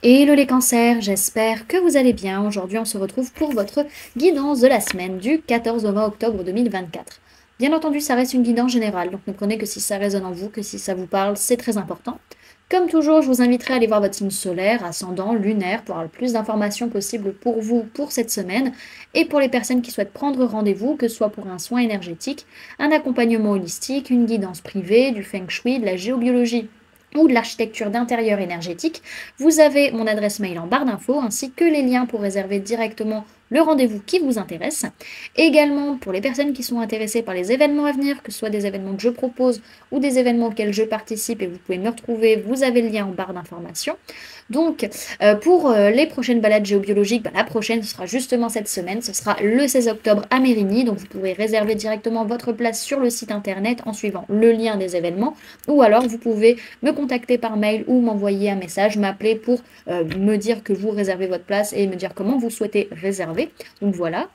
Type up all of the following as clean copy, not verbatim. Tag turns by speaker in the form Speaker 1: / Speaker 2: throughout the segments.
Speaker 1: Hello les cancers, j'espère que vous allez bien. Aujourd'hui, on se retrouve pour votre guidance de la semaine du 14 au 20 octobre 2024. Bien entendu, ça reste une guidance générale, donc ne prenez que si ça résonne en vous, que si ça vous parle, c'est très important. Comme toujours, je vous inviterai à aller voir votre signe solaire, ascendant, lunaire, pour avoir le plus d'informations possibles pour vous pour cette semaine. Et pour les personnes qui souhaitent prendre rendez-vous, que ce soit pour un soin énergétique, un accompagnement holistique, une guidance privée, du feng shui, de la géobiologie ou de l'architecture d'intérieur énergétique, vous avez mon adresse mail en barre d'infos ainsi que les liens pour réserver directement le rendez-vous qui vous intéresse. Également, pour les personnes qui sont intéressées par les événements à venir, que ce soit des événements que je propose ou des événements auxquels je participe et vous pouvez me retrouver, vous avez le lien en barre d'informations. Donc, pour les prochaines balades géobiologiques, la prochaine, ce sera justement cette semaine, ce sera le 16 octobre à Mérigny, donc vous pourrez réserver directement votre place sur le site internet en suivant le lien des événements, ou alors vous pouvez me contacter par mail ou m'envoyer un message, m'appeler pour me dire que vous réservez votre place et me dire comment vous souhaitez réserver. Donc voilà.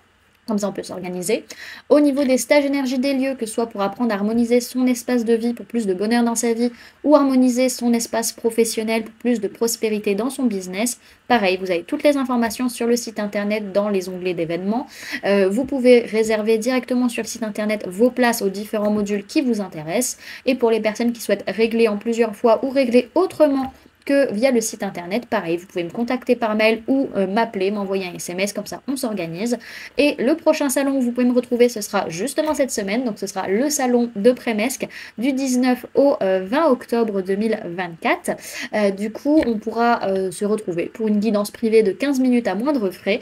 Speaker 1: Comme ça, on peut s'organiser. Au niveau des stages énergie des lieux, que ce soit pour apprendre à harmoniser son espace de vie pour plus de bonheur dans sa vie, ou harmoniser son espace professionnel pour plus de prospérité dans son business, pareil, vous avez toutes les informations sur le site internet dans les onglets d'événements. Vous pouvez réserver directement sur le site internet vos places aux différents modules qui vous intéressent. Et pour les personnes qui souhaitent régler en plusieurs fois ou régler autrement que via le site internet, pareil, vous pouvez me contacter par mail ou m'appeler, m'envoyer un SMS, comme ça on s'organise. Et le prochain salon où vous pouvez me retrouver, ce sera justement cette semaine, donc ce sera le salon de Prémesque du 19 au 20 octobre 2024. Du coup, on pourra se retrouver pour une guidance privée de 15 minutes à moindre frais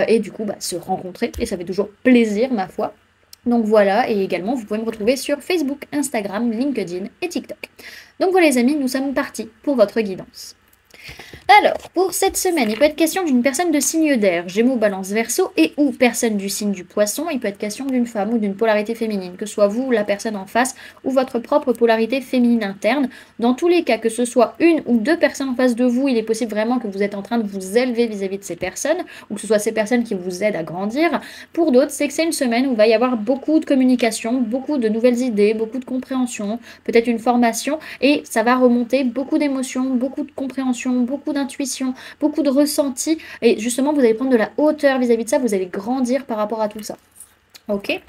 Speaker 1: et du coup se rencontrer, et ça fait toujours plaisir ma foi. Donc voilà, et également vous pouvez me retrouver sur Facebook, Instagram, LinkedIn et TikTok. Donc voilà les amis, nous sommes partis pour votre guidance. Alors, pour cette semaine, il peut être question d'une personne de signe d'air, Gémeaux, Balance, Verseau, et ou personne du signe du Poisson. Il peut être question d'une femme ou d'une polarité féminine, que ce soit vous, la personne en face, ou votre propre polarité féminine interne. Dans tous les cas, que ce soit une ou deux personnes en face de vous, il est possible vraiment que vous êtes en train de vous élever vis-à-vis de ces personnes, ou que ce soit ces personnes qui vous aident à grandir. Pour d'autres, c'est que c'est une semaine où il va y avoir beaucoup de communication, beaucoup de nouvelles idées, beaucoup de compréhension, peut-être une formation, et ça va remonter beaucoup d'émotions, beaucoup de compréhension, beaucoup d'intuition, beaucoup de ressenti, et justement vous allez prendre de la hauteur vis-à-vis de ça, vous allez grandir par rapport à tout ça. Ok?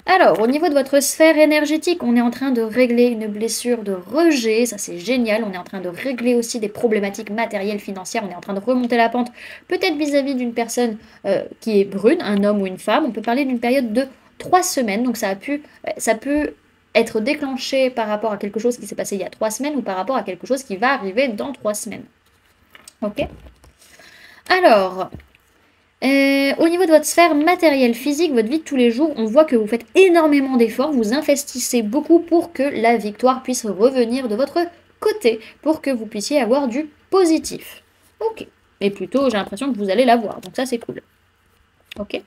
Speaker 1: Alors, au niveau de votre sphère énergétique, on est en train de régler une blessure de rejet, ça c'est génial, on est en train de régler aussi des problématiques matérielles, financières, on est en train de remonter la pente, peut-être vis-à-vis d'une personne qui est brune, un homme ou une femme, on peut parler d'une période de 3 semaines, donc ça peut être déclenché par rapport à quelque chose qui s'est passé il y a 3 semaines ou par rapport à quelque chose qui va arriver dans 3 semaines. Ok? Alors, au niveau de votre sphère matérielle, physique, votre vie de tous les jours, on voit que vous faites énormément d'efforts, vous investissez beaucoup pour que la victoire puisse revenir de votre côté, pour que vous puissiez avoir du positif. Ok. Et plutôt, j'ai l'impression que vous allez l'avoir, donc ça c'est cool. Ok.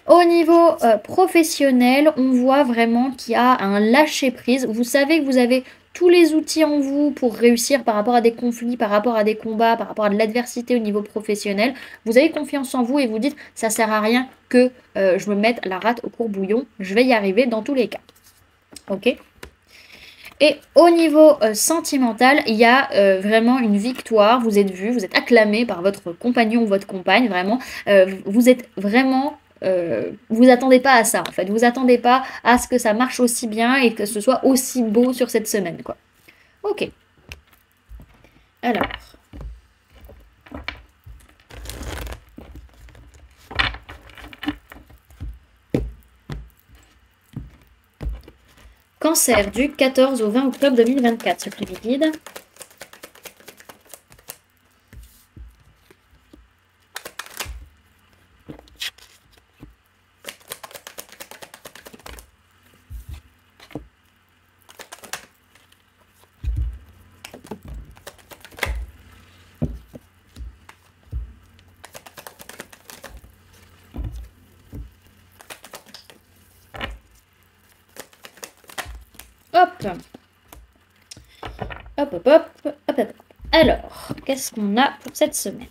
Speaker 1: Au niveau professionnel, on voit vraiment qu'il y a un lâcher-prise. Vous savez que vous avez tous les outils en vous pour réussir par rapport à des conflits, par rapport à des combats, par rapport à de l'adversité au niveau professionnel. Vous avez confiance en vous et vous dites, ça sert à rien que je me mette la rate au courbouillon. Je vais y arriver dans tous les cas. Ok ? Et au niveau sentimental, il y a vraiment une victoire. Vous êtes vu, vous êtes acclamé par votre compagnon ou votre compagne. Vraiment, vous êtes vraiment... vous attendez pas à ça en fait. Vous attendez pas à ce que ça marche aussi bien et que ce soit aussi beau sur cette semaine quoi. Ok. Alors. Cancer du 14 au 20 octobre 2024, ce prix guide. Hop. Hop, hop, hop, hop, hop. Alors, qu'est-ce qu'on a pour cette semaine?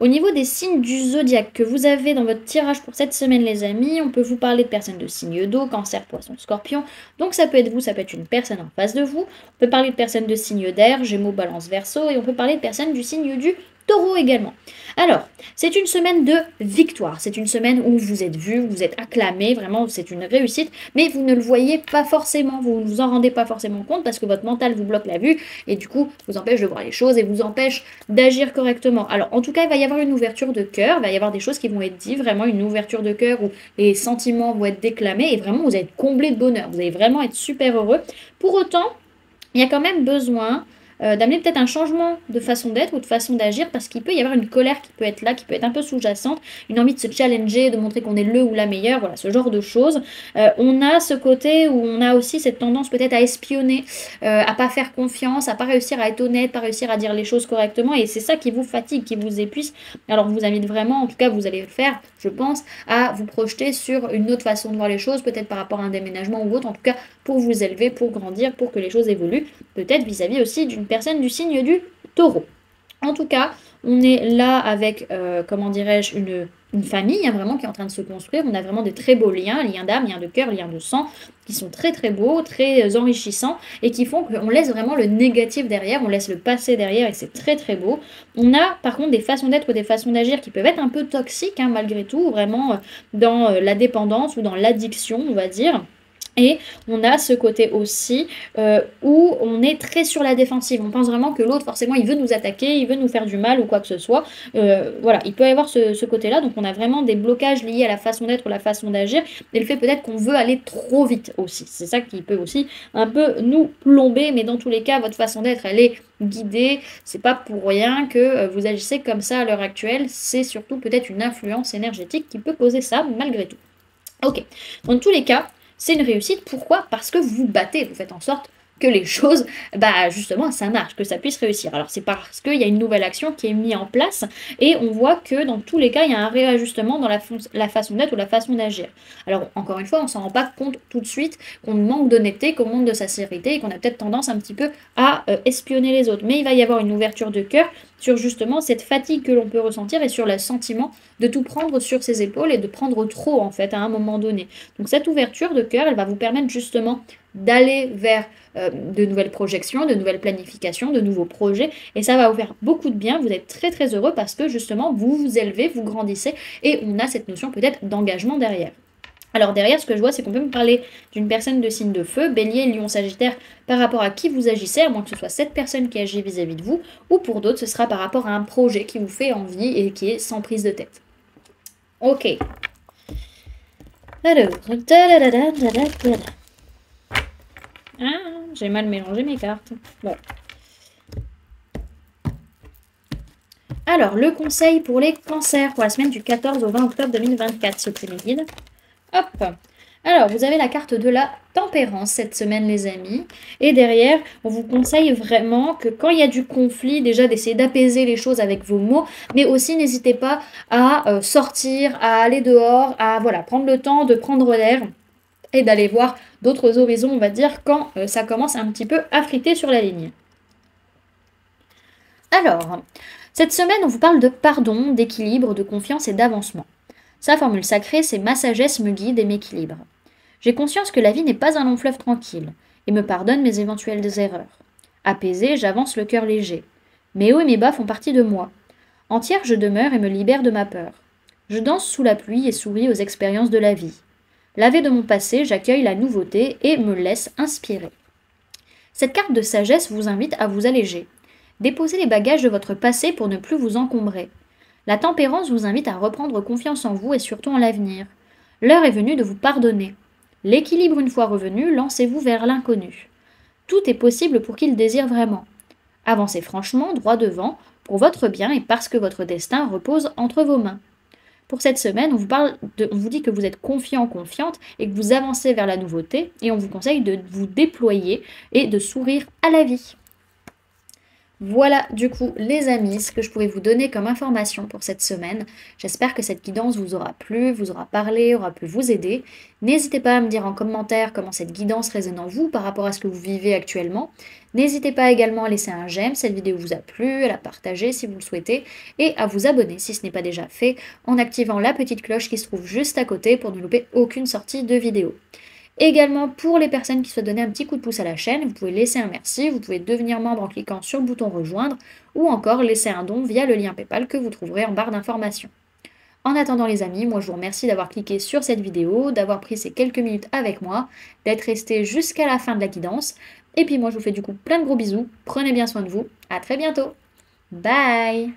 Speaker 1: Au niveau des signes du zodiaque que vous avez dans votre tirage pour cette semaine, les amis, on peut vous parler de personnes de signe d'eau, cancer, poisson, scorpion. Donc ça peut être vous, ça peut être une personne en face de vous. On peut parler de personnes de signe d'air, gémeaux, balance, verseau. Et on peut parler de personnes du signe du taureau également. Alors, c'est une semaine de victoire. C'est une semaine où vous êtes vu, vous êtes acclamé. Vraiment, c'est une réussite. Mais vous ne le voyez pas forcément. Vous ne vous en rendez pas forcément compte parce que votre mental vous bloque la vue. Et du coup, vous empêche de voir les choses et vous empêche d'agir correctement. Alors, en tout cas, il va y avoir une ouverture de cœur, il va y avoir des choses qui vont être dites, vraiment une ouverture de cœur où les sentiments vont être déclamés et vraiment, vous allez être comblé de bonheur. Vous allez vraiment être super heureux. Pour autant, il y a quand même besoin d'amener peut-être un changement de façon d'être ou de façon d'agir parce qu'il peut y avoir une colère qui peut être là, qui peut être un peu sous-jacente, une envie de se challenger, de montrer qu'on est le ou la meilleure, voilà, ce genre de choses. On a ce côté où on a aussi cette tendance peut-être à espionner, à pas faire confiance, à pas réussir à être honnête, pas réussir à dire les choses correctement et c'est ça qui vous fatigue, qui vous épuise. Alors on vous invite vraiment, en tout cas vous allez le faire, je pense, à vous projeter sur une autre façon de voir les choses, peut-être par rapport à un déménagement ou autre, en tout cas pour vous élever, pour grandir, pour que les choses évoluent, peut-être vis-à-vis aussi d'une personne du signe du taureau. En tout cas, on est là avec, comment dirais-je, une famille hein, vraiment qui est en train de se construire. On a vraiment de très beaux liens, liens d'âme, liens de cœur, liens de sang, qui sont très très beaux, très enrichissants et qui font qu'on laisse vraiment le négatif derrière, on laisse le passé derrière et c'est très très beau. On a par contre des façons d'être ou des façons d'agir qui peuvent être un peu toxiques hein, malgré tout, vraiment dans la dépendance ou dans l'addiction, on va dire. Et on a ce côté aussi où on est très sur la défensive. On pense vraiment que l'autre, forcément, il veut nous attaquer, il veut nous faire du mal ou quoi que ce soit. Voilà, il peut y avoir ce côté-là. Donc on a vraiment des blocages liés à la façon d'être ou la façon d'agir. Et le fait peut-être qu'on veut aller trop vite aussi. C'est ça qui peut aussi un peu nous plomber. Mais dans tous les cas, votre façon d'être, elle est guidée. C'est pas pour rien que vous agissez comme ça à l'heure actuelle. C'est surtout peut-être une influence énergétique qui peut causer ça malgré tout. Ok, dans tous les cas, c'est une réussite. Pourquoi? Parce que vous vous battez, vous faites en sorte que les choses, bah justement, ça marche, que ça puisse réussir. Alors c'est parce qu'il y a une nouvelle action qui est mise en place et on voit que dans tous les cas, il y a un réajustement dans la façon d'être ou la façon d'agir. Alors encore une fois, on ne s'en rend pas compte tout de suite qu'on manque d'honnêteté, qu'on manque de sincérité et qu'on a peut-être tendance un petit peu à espionner les autres. Mais il va y avoir une ouverture de cœur sur justement cette fatigue que l'on peut ressentir et sur le sentiment de tout prendre sur ses épaules et de prendre trop en fait à un moment donné. Donc cette ouverture de cœur, elle va vous permettre justement d'aller vers de nouvelles projections, de nouvelles planifications, de nouveaux projets et ça va vous faire beaucoup de bien, vous êtes très très heureux parce que justement vous vous élevez, vous grandissez et on a cette notion peut-être d'engagement derrière. Alors derrière, ce que je vois, c'est qu'on peut me parler d'une personne de signe de feu, bélier, lion, sagittaire, par rapport à qui vous agissez, à moins que ce soit cette personne qui agit vis-à-vis de vous, ou pour d'autres, ce sera par rapport à un projet qui vous fait envie et qui est sans prise de tête. Ok. Alors, ah, j'ai mal mélangé mes cartes. Bon. Alors, le conseil pour les cancers pour la semaine du 14 au 20 octobre 2024, ce premier guide. Hop. Alors, vous avez la carte de la tempérance cette semaine, les amis. Et derrière, on vous conseille vraiment que quand il y a du conflit, déjà d'essayer d'apaiser les choses avec vos mots, mais aussi n'hésitez pas à sortir, à aller dehors, à voilà, prendre le temps de prendre l'air et d'aller voir d'autres horizons, on va dire, quand ça commence un petit peu à friter sur la ligne. Alors, cette semaine, on vous parle de pardon, d'équilibre, de confiance et d'avancement. Sa formule sacrée, c'est « Ma sagesse me guide et m'équilibre ». J'ai conscience que la vie n'est pas un long fleuve tranquille, et me pardonne mes éventuelles erreurs. Apaisée, j'avance le cœur léger. Mes hauts et mes bas font partie de moi. Entière, je demeure et me libère de ma peur. Je danse sous la pluie et souris aux expériences de la vie. Lavé de mon passé, j'accueille la nouveauté et me laisse inspirer. Cette carte de sagesse vous invite à vous alléger. Déposez les bagages de votre passé pour ne plus vous encombrer. La tempérance vous invite à reprendre confiance en vous et surtout en l'avenir. L'heure est venue de vous pardonner. L'équilibre une fois revenu, lancez-vous vers l'inconnu. Tout est possible pour qui le désire vraiment. Avancez franchement, droit devant, pour votre bien et parce que votre destin repose entre vos mains. Pour cette semaine, on vous dit que vous êtes confiant, confiante et que vous avancez vers la nouveauté et on vous conseille de vous déployer et de sourire à la vie. Voilà, du coup, les amis, ce que je pouvais vous donner comme information pour cette semaine. J'espère que cette guidance vous aura plu, vous aura parlé, aura pu vous aider. N'hésitez pas à me dire en commentaire comment cette guidance résonne en vous par rapport à ce que vous vivez actuellement. N'hésitez pas également à laisser un j'aime si cette vidéo vous a plu, à la partager si vous le souhaitez, et à vous abonner si ce n'est pas déjà fait, en activant la petite cloche qui se trouve juste à côté pour ne louper aucune sortie de vidéo. Également, pour les personnes qui souhaitent donner un petit coup de pouce à la chaîne, vous pouvez laisser un merci, vous pouvez devenir membre en cliquant sur le bouton rejoindre ou encore laisser un don via le lien PayPal que vous trouverez en barre d'informations. En attendant les amis, moi je vous remercie d'avoir cliqué sur cette vidéo, d'avoir pris ces quelques minutes avec moi, d'être resté jusqu'à la fin de la guidance. Et puis moi je vous fais du coup plein de gros bisous, prenez bien soin de vous, à très bientôt. Bye!